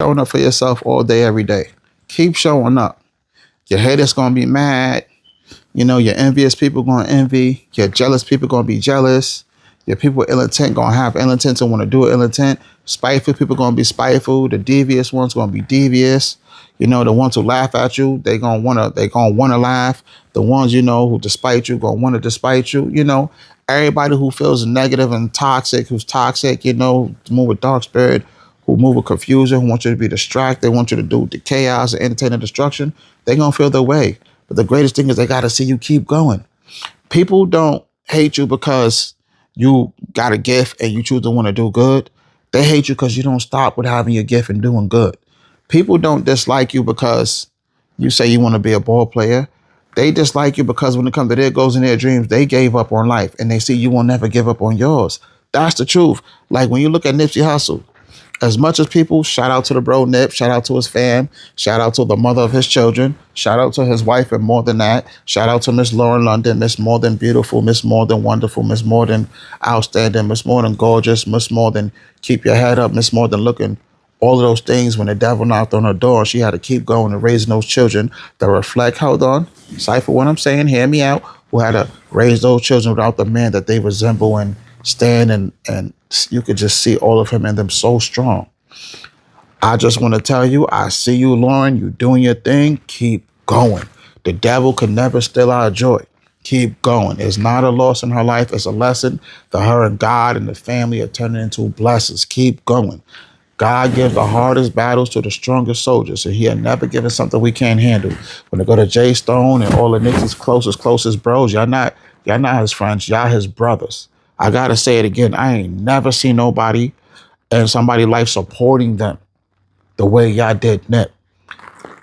showing up for yourself all day, every day. Keep showing up. Your haters gonna be mad. You know, your envious people gonna envy. Your jealous people gonna be jealous. Your people with ill intent gonna have ill intent and want to do ill intent. Spiteful people gonna be spiteful. The devious ones gonna be devious. You know, the ones who laugh at you, they gonna wanna laugh. The ones, you know, who despite you gonna wanna despite you. You know, everybody who feels negative and toxic, who's toxic, you know, move with dark spirit, who move with confusion, who want you to be distracted, they want you to do the chaos and entertain the destruction, they gonna feel their way. But the greatest thing is they gotta see you keep going. People don't hate you because you got a gift and you choose to want to do good. They hate you because you don't stop with having your gift and doing good. People don't dislike you because you say you want to be a ball player. They dislike you because when it comes to their goals and their dreams, they gave up on life and they see you will never give up on yours. That's the truth. Like when you look at Nipsey Hussle, as much as people, shout out to the bro Nip, shout out to his fam, shout out to the mother of his children, shout out to his wife, and more than that, shout out to Miss Lauren London, Miss More Than Beautiful, Miss More Than Wonderful, Miss More Than Outstanding, Miss More Than Gorgeous, Miss More Than Keep Your Head Up, Miss More Than Looking. All of those things when the devil knocked on her door, she had to keep going and raising those children that reflect, hold on, cipher what I'm saying, hear me out, who had to raise those children without the man that they resemble and stand and you could just see all of him in them so strong. I just want to tell you, I see you, Lauren. You doing your thing. Keep going. The devil can never steal our joy. Keep going. It's not a loss in her life. It's a lesson that her and God and the family are turning into blessings. Keep going. God gives the hardest battles to the strongest soldiers, and He'll never give us something we can't handle. When I go to Jay Stone and all of Nicky's closest bros, y'all not his friends, y'all his brothers. I gotta say it again. I ain't never seen nobody and somebody life supporting them the way y'all did Nip.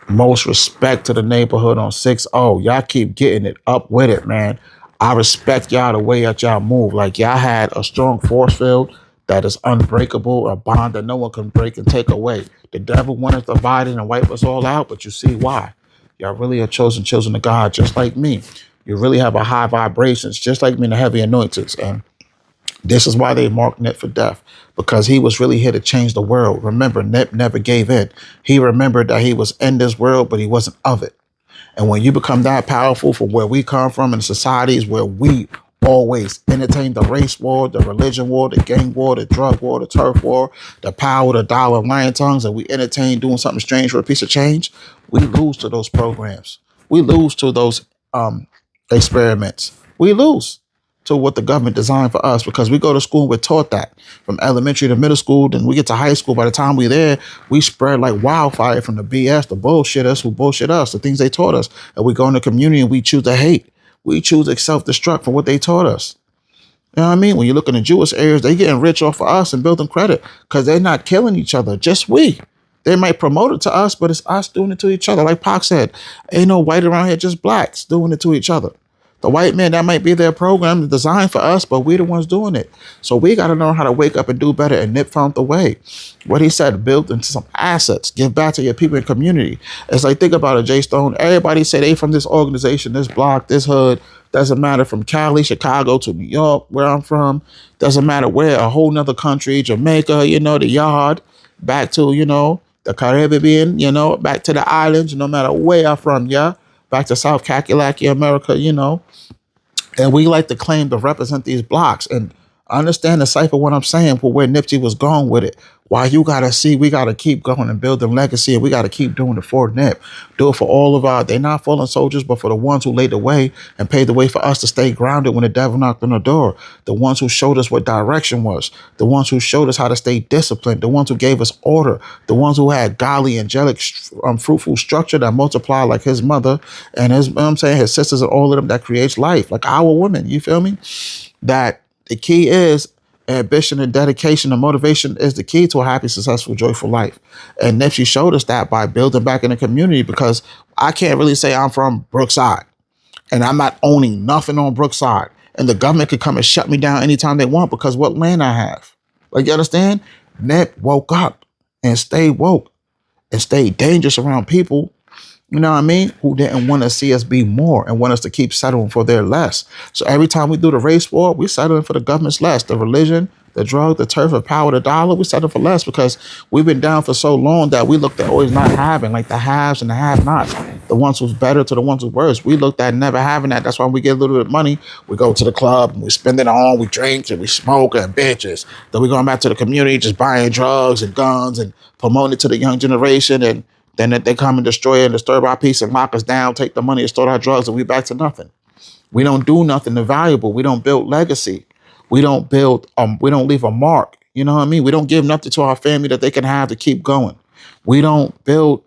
Most respect to the neighborhood on 6-0. Y'all keep getting it up with it, man. I respect y'all the way that y'all move. Like y'all had a strong force field that is unbreakable, a bond that no one can break and take away. The devil wanted to divide it and wipe us all out, but you see why. Y'all really are chosen children of God, just like me. You really have a high vibrations, just like me in the heavy anointings. And this is why they marked Nip for death, because he was really here to change the world. Remember, Nip never gave in. He remembered that he was in this world, but he wasn't of it. And when you become that powerful from where we come from in societies where we always entertain the race war, the religion war, the gang war, the drug war, the turf war, the power, the dollar, lion tongues, and we entertain doing something strange for a piece of change, we lose to those programs. We lose to those experiments. We lose to what the government designed for us because we go to school, we're taught that from elementary to middle school, then we get to high school. By the time we're there, we spread like wildfire from the BS, the bullshitters who bullshit us, the things they taught us. And we go in the community and we choose to hate. We choose to self-destruct from what they taught us. You know what I mean? When you look in the Jewish areas, they getting rich off of us and building credit because they're not killing each other, just we. They might promote it to us, but it's us doing it to each other. Like Pac said, ain't no white around here, just blacks doing it to each other. The white man, that might be their program designed for us, but we're the ones doing it. So we got to know how to wake up and do better. And Nip found the way. What he said, build into some assets, give back to your people and community. It's like, think about it, Jay Stone. Everybody say they from this organization, this block, this hood. Doesn't matter from Cali, Chicago to New York, where I'm from. Doesn't matter where, a whole nother country, Jamaica, you know, the yard, back to, you know, the Caribbean, you know, back to the islands, no matter where I'm from, yeah. Back to South Kakalaki, America, you know. And we like to claim to represent these blocks and understand the cipher what I'm saying for where Nipsey was going with it. Why you gotta see, we gotta keep going and building legacy, and we gotta keep doing it for Nip. Do it for all of our, they're not fallen soldiers, but for the ones who laid the way and paved the way for us to stay grounded when the devil knocked on the door. The ones who showed us what direction was. The ones who showed us how to stay disciplined. The ones who gave us order. The ones who had godly, angelic, fruitful structure that multiplied like his mother and his, you know what I'm saying, his sisters and all of them that creates life. Like our women, you feel me? That the key is ambition and dedication and motivation is the key to a happy, successful, joyful life. And Nipsey showed us that by building back in the community, because I can't really say I'm from Brookside and I'm not owning nothing on Brookside. And the government could come and shut me down anytime they want because what land I have. Like, you understand? Nip woke up and stayed woke and stayed dangerous around people, you know what I mean, who didn't want to see us be more and want us to keep settling for their less. So every time we do the race war, we settling for the government's less, the religion, The drug, the turf, the power, the dollar, we settle for less because we've been down for so long that we looked at always not having, like the haves and the have-nots, the ones who's better to the ones who's worse. We looked at never having that. That's why we get a little bit of money. We go to the club and we spend it on, we drink and we smoke and bitches. Then we going back to the community just buying drugs and guns and promoting it to the young generation. And then they come and destroy it and disturb our peace and lock us down, take the money and store our drugs, and we back to nothing. We don't do nothing valuable. We don't build legacy. We don't build, we don't leave a mark. You know what I mean? We don't give nothing to our family that they can have to keep going. We don't build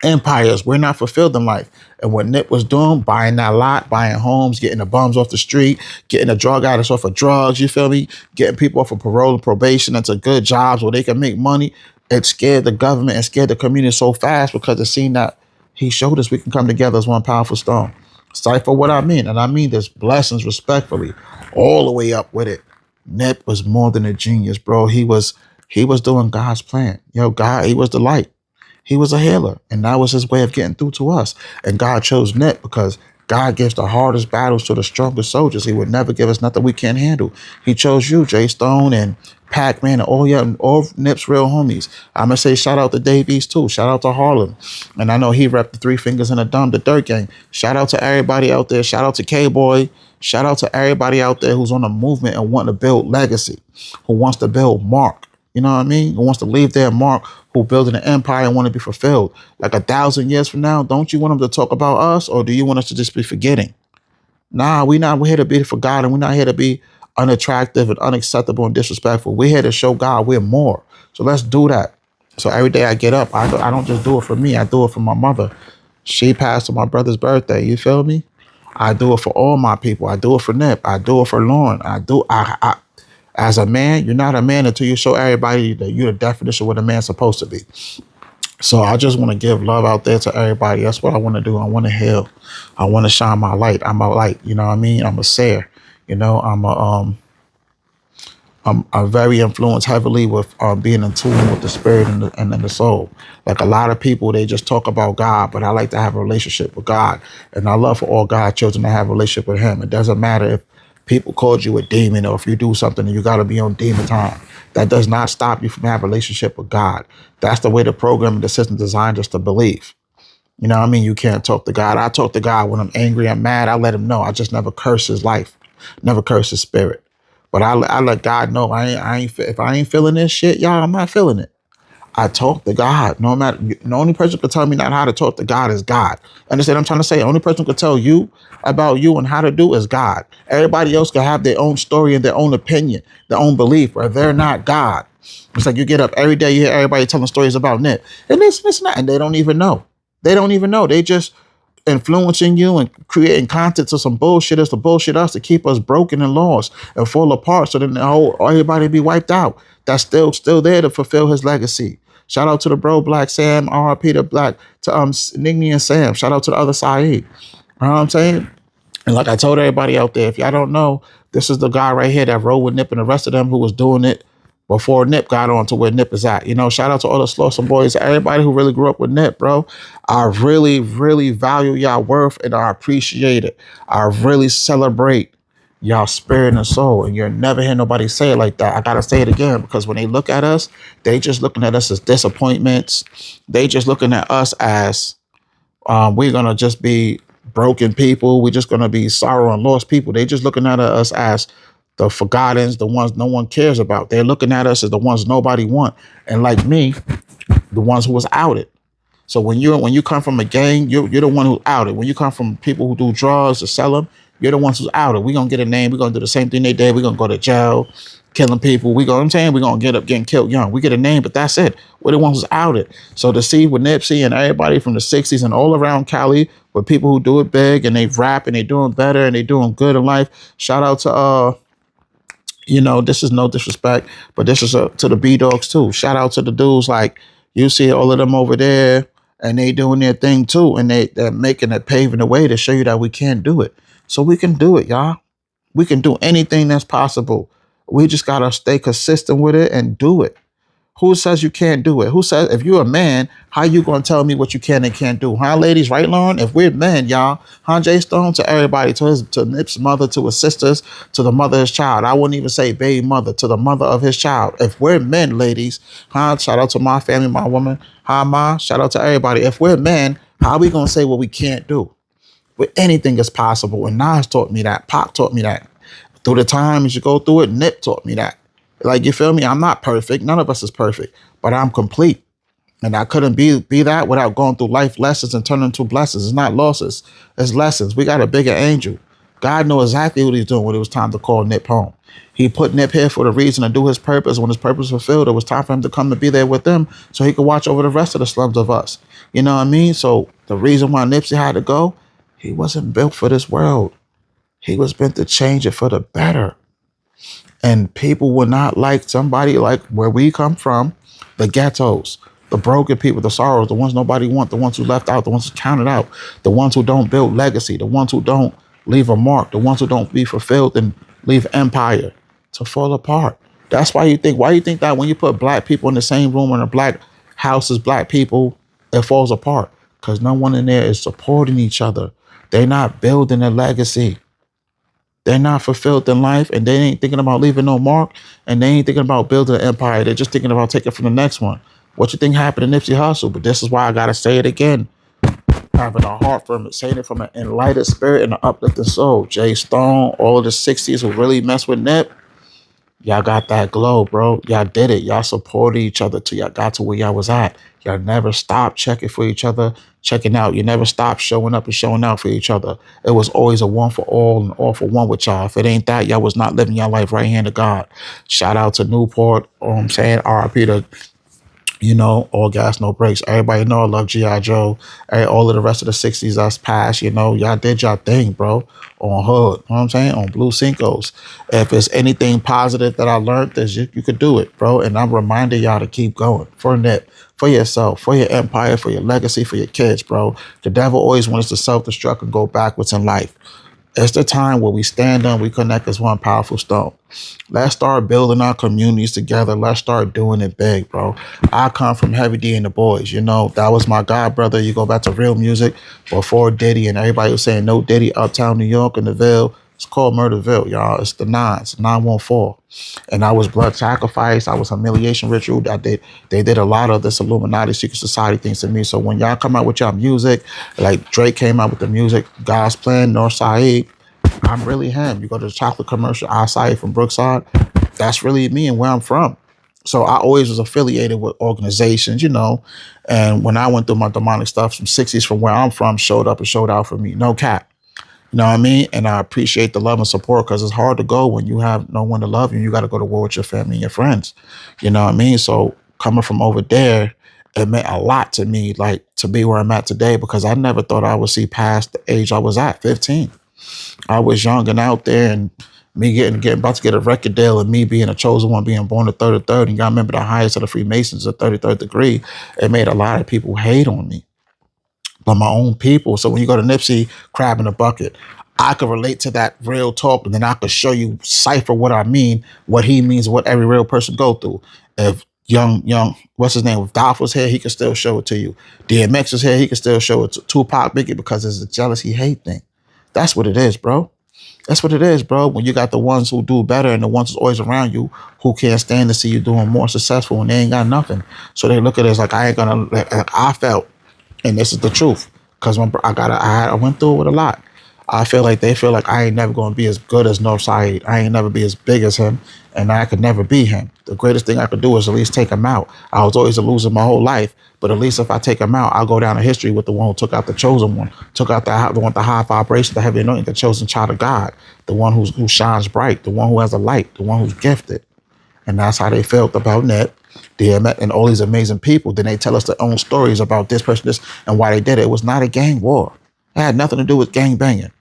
empires. We're not fulfilled in life. And what Nip was doing, buying that lot, buying homes, getting the bums off the street, getting the drug addicts off of drugs, you feel me? Getting people off of parole and probation into good jobs where they can make money. It scared the government and scared the community so fast because it seemed that he showed us we can come together as one powerful stone. Cipher what I mean. And I mean this blessings respectfully, all the way up with it. Nip was more than a genius, bro. He was doing God's plan. God, he was the light. He was a healer, and that was his way of getting through to us. And God chose Nip because God gives the hardest battles to the strongest soldiers. He would never give us nothing we can't handle. He chose you, Jay Stone and Pac-Man, and all Nip's real homies. I'm going to say shout out to Dave East too. Shout out to Harlem. And I know he repped the Three Fingers and a Dumb, the Dirt Gang. Shout out to everybody out there. Shout out to K-Boy. Shout out to everybody out there who's on a movement and wanting to build legacy, who wants to build mark. You know what I mean? Who wants to leave their mark, who building an empire and want to be fulfilled. Like 1,000 years from now, don't you want them to talk about us, or do you want us to just be forgetting? Nah, we're here to be forgotten. We're not here to be unattractive and unacceptable and disrespectful. We're here to show God we're more. So let's do that. So every day I get up, I don't just do it for me. I do it for my mother. She passed on my brother's birthday. You feel me? I do it for all my people. I do it for Nip. I do it for Lauren. As a man, you're not a man until you show everybody that you're the definition of what a man's supposed to be. So I just want to give love out there to everybody. That's what I want to do. I want to heal. I want to shine my light. I'm a light. You know what I mean? I'm a seer. You know, I'm very influenced heavily with being in tune with the spirit and the soul. Like a lot of people, they just talk about God, but I like to have a relationship with God. And I love for all God's children to have a relationship with him. It doesn't matter if people called you a demon or if you do something and you got to be on demon time. That does not stop you from having a relationship with God. That's the way the program and the system designed us to believe. You know what I mean? You can't talk to God. I talk to God when I'm angry, I'm mad. I let him know. I just never curse his life, never curse his spirit. But I let God know if I ain't feeling this shit, y'all, I'm not feeling it. I talk to God. No matter, the only person who can tell me not how to talk to God is God. Understand what I'm trying to say? The only person who can tell you about you and how to do is God. Everybody else can have their own story and their own opinion, their own belief, but they're not God. It's like you get up every day, you hear everybody telling stories about Nip. And this, and they don't even know. They don't even know. They just influencing you and creating content to some bullshitters to bullshit us to keep us broken and lost and fall apart so then everybody be wiped out. That's still there to fulfill his legacy. Shout out to the bro Black Sam, RP to Black, to Nigni and Sam. Shout out to the other Saeed. You know what I'm saying? And like I told everybody out there, if y'all don't know, this is the guy right here that rode with Nip and the rest of them who was doing it before Nip got on to where Nip is at. You know, shout out to all the Slauson boys, everybody who really grew up with Nip, bro. I really, really value y'all worth and I appreciate it. I really celebrate y'all spirit and soul. And you'll never hear nobody say it like that. I gotta say it again, because when they look at us, they just looking at us as disappointments. They just looking at us as we're gonna just be broken people. We're just gonna be sorrow and lost people. They just looking at us as the forgottens, the ones no one cares about. They're looking at us as the ones nobody want. And like me, the ones who was outed. So when you come from a gang, you're the one who's outed. When you come from people who do drugs or sell them, you're the ones who's outed. We're gonna get a name. We're gonna do the same thing they did. We're gonna go to jail, killing people. I'm saying we're gonna get up getting killed young. We get a name, but that's it. We're the ones who's outed. So to see with Nipsey and everybody from the 60s and all around Cali with people who do it big and they rap and they doing better and they doing good in life. Shout out to this is no disrespect, but this is to the B-Dogs too. Shout out to the dudes like you see all of them over there and they doing their thing too. And they're making it, paving the way to show you that we can do it. So we can do it, y'all. We can do anything that's possible. We just got to stay consistent with it and do it. Who says you can't do it? Who says if you're a man, how you gonna tell me what you can and can't do? Huh, ladies, right, Lauren? If we're men, y'all, huh, Jay Stone, to everybody, to Nip's mother, to his sisters, to the mother of his child. I wouldn't even say baby mother, to the mother of his child. If we're men, ladies, huh? Shout out to my family, my woman, hi ma. Shout out to everybody. If we're men, how are we gonna say what we can't do? With anything is possible. And Nas taught me that. Pop taught me that. Through the times you go through it, Nip taught me that. Like, you feel me? I'm not perfect. None of us is perfect, but I'm complete. And I couldn't be that without going through life lessons and turning into blessings. It's not losses, it's lessons. We got a bigger angel. God knew exactly what he's doing when it was time to call Nip home. He put Nip here for the reason to do his purpose. When his purpose was fulfilled, it was time for him to come to be there with them so he could watch over the rest of the slums of us. You know what I mean? So the reason why Nipsey had to go, he wasn't built for this world. He was meant to change it for the better. And people would not like somebody like where we come from, the ghettos, the broken people, the sorrows, the ones nobody want, the ones who left out, the ones who counted out, the ones who don't build legacy, the ones who don't leave a mark, the ones who don't be fulfilled and leave empire to fall apart. That's why you think that when you put black people in the same room in a black house as black people, it falls apart? Because no one in there is supporting each other. They're not building a legacy. They're not fulfilled in life, and they ain't thinking about leaving no mark, and they ain't thinking about building an empire. They're just thinking about taking from the next one. What you think happened to Nipsey Hussle? But this is why I gotta say it again. Having a heart from it, saying it from an enlightened spirit and an uplifting soul. Jay Stone, all of the 60s who really mess with Nip, y'all got that glow, bro. Y'all did it. Y'all supported each other till y'all got to where y'all was at. Y'all never stopped checking for each other, checking out. You never stopped showing up and showing out for each other. It was always a one for all and all for one with y'all. If it ain't that, y'all was not living your life right hand of God. Shout out to Newport. I'm saying RIP to, all gas, no brakes. Everybody know I love G.I. Joe. All of the rest of the 60s that's passed, y'all did y'all thing, bro. On Hood, you know what I'm saying? On Blue Cinco's. If it's anything positive that I learned, is you could do it, bro. And I'm reminding y'all to keep going. For Nip, for yourself, for your empire, for your legacy, for your kids, bro. The devil always wants to self-destruct and go backwards in life. It's the time where we stand up, we connect as one powerful stone. Let's start building our communities together. Let's start doing it big, bro. I come from Heavy D and the Boys. That was my god brother. You go back to real music before Diddy, and everybody was saying no Diddy, Uptown New York and the Ville. It's called Murderville, y'all. It's the nines, 914. And I was blood sacrifice. I was humiliation ritual. They did a lot of this Illuminati secret society things to me. So when y'all come out with y'all music, like Drake came out with the music, God's Plan, Northside, I'm really him. You go to the chocolate commercial, Acai from Brookside, that's really me and where I'm from. So I always was affiliated with organizations, and when I went through my demonic stuff, some 60s from where I'm from showed up and showed out for me. No cap. You know what I mean? And I appreciate the love and support because it's hard to go when you have no one to love you. You got to go to war with your family and your friends. You know what I mean? So coming from over there, it meant a lot to me, like to be where I'm at today, because I never thought I would see past the age I was at, 15. I was young and out there, and me getting about to get a record deal, and me being a chosen one, being born the third of third. And y'all remember the highest of the Freemasons, the 33rd degree. It made a lot of people hate on me. But my own people. So when you go to Nipsey, crab in a bucket, I could relate to that real talk, and then I could show you, cipher what I mean, what he means, what every real person go through. If young, what's his name? If Dolph was here, he could still show it to you. DMX was here, he could still show it to Tupac, Biggie, because it's a jealousy hate thing. That's what it is, bro. That's what it is, bro. When you got the ones who do better and the ones who's always around you who can't stand to see you doing more successful and they ain't got nothing. So they look at it as like, I ain't gonna, like I felt. And this is the truth, because I went through it with a lot. I feel like they feel like I ain't never going to be as good as Northside. I ain't never be as big as him, and I could never be him. The greatest thing I could do is at least take him out. I was always a loser my whole life, but at least if I take him out, I'll go down in history with the one who took out the chosen one, took out the one with the high vibration, the heavy anointing, the chosen child of God, the one who shines bright, the one who has a light, the one who's gifted. And that's how they felt about Nip, DMX, and all these amazing people. Then they tell us their own stories about this person, this, and why they did it. It was not a gang war. It had nothing to do with gang banging.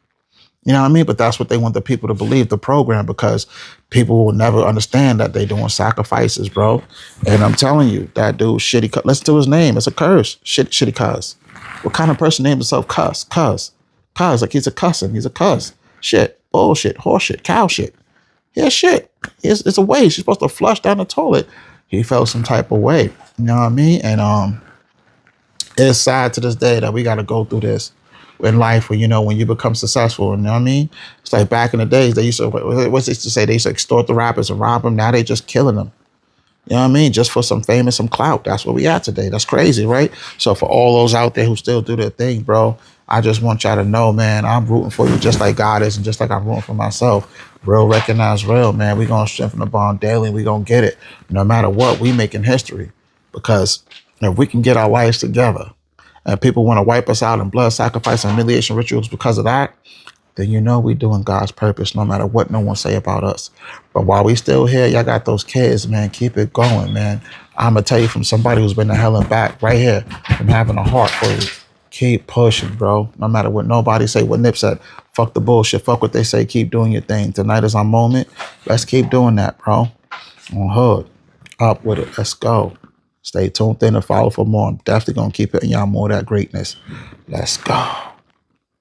You know what I mean? But that's what they want the people to believe, the program, because people will never understand that they're doing sacrifices, bro. And I'm telling you, that dude, shitty, listen to his name. It's a curse. Shitty cuz. What kind of person names himself cuss? Cuz, like he's a cussing. He's a cuss. Shit, bullshit, horse shit, cow shit. Yeah, shit. It's a waste. You're supposed to flush down the toilet. he felt some type of way. You know what I mean? And it's sad to this day that we got to go through this in life when, you know, when you become successful. You know what I mean? It's like back in the days, they used to, what's it to say? They used to extort the rappers and rob them. Now they just killing them. You know what I mean? Just for some fame and some clout. That's what we at today. That's crazy, right? So for all those out there who still do their thing, bro, I just want y'all to know, man, I'm rooting for you just like God is and just like I'm rooting for myself. Real recognize real, man. We going to strengthen the bond daily and we going to get it. No matter what, we making history. Because if we can get our lives together and people want to wipe us out in blood sacrifice and humiliation rituals because of that, then you know we doing God's purpose no matter what no one say about us. But while we still here, y'all got those kids, man. Keep it going, man. I'm going to tell you from somebody who's been to hell and back right here from having a heart for you. Keep pushing, bro. No matter what nobody say, what Nip said. Fuck the bullshit. Fuck what they say. Keep doing your thing. Tonight is our moment. Let's keep doing that, bro. On hood. Up with it. Let's go. Stay tuned in and follow for more. I'm definitely going to keep it in y'all more of that greatness. Let's go.